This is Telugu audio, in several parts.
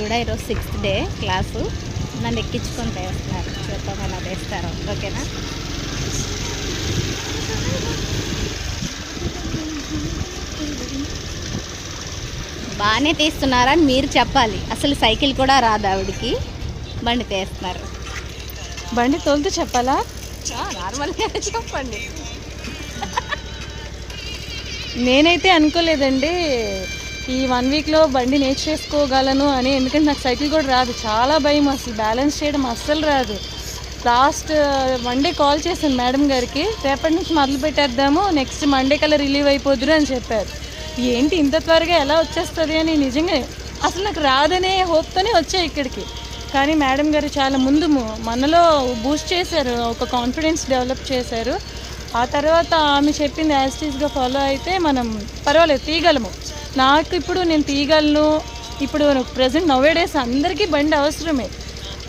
కూడా ఈరోజు 6th డే క్లాసు. నన్ను ఎక్కించుకొని వేస్తున్నారు. చూద్దాం ఎలా వేస్తారో. ఓకేనా? బాగానే తీస్తున్నారని మీరు చెప్పాలి. అసలు సైకిల్ కూడా రాదు ఆవిడికి. బండి తీస్తున్నారు. బండి తోలుతూ చెప్పాలా? నార్మల్గా చెప్పండి. నేనైతే అనుకోలేదండి ఈ 1 వీక్లో బండి నేర్చేసుకోగలను అని. ఎందుకంటే నాకు సైకిల్ కూడా రాదు. చాలా భయం, అసలు బ్యాలెన్స్ చేయడం అస్సలు రాదు. లాస్ట్ మండే కాల్ చేశాను మేడం గారికి, రేపటి నుంచి మొదలు పెట్టేద్దాము, నెక్స్ట్ మండే కల్లా రిలీవ్ అయిపోదురు అని చెప్పారు. ఏంటి ఇంత త్వరగా ఎలా వచ్చేస్తుంది అని నిజంగా అసలు నాకు రాదనే హోప్తోనే వచ్చాయి ఇక్కడికి. కానీ మేడం గారు చాలా ముందు మనలో బూస్ట్ చేశారు, ఒక కాన్ఫిడెన్స్ డెవలప్ చేశారు. ఆ తర్వాత ఆమె చెప్పింది యాజిటీస్గా ఫాలో అయితే మనం పర్వాలేదు తీయగలము. నాకు ఇప్పుడు నేను తీయగలను. ఇప్పుడు ప్రజెంట్ నౌవేడేస్ అందరికీ బండి అవసరమే.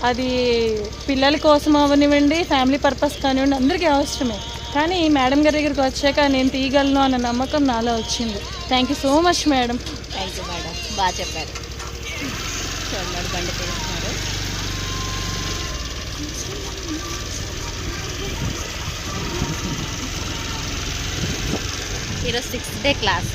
అది పిల్లల కోసం అవనివ్వండి, ఫ్యామిలీ పర్పస్ కానివ్వండి, అందరికీ అవసరమే. కానీ మేడం గారి దగ్గరికి వచ్చాక నేను తీయగలను అన్న నమ్మకం నాలో వచ్చింది. Thank you so much madam. Thank you madam, బాగా చెప్పారు. చూడండి బండి తీస్తున్నారు. ఈరోజు 6th డే క్లాస్.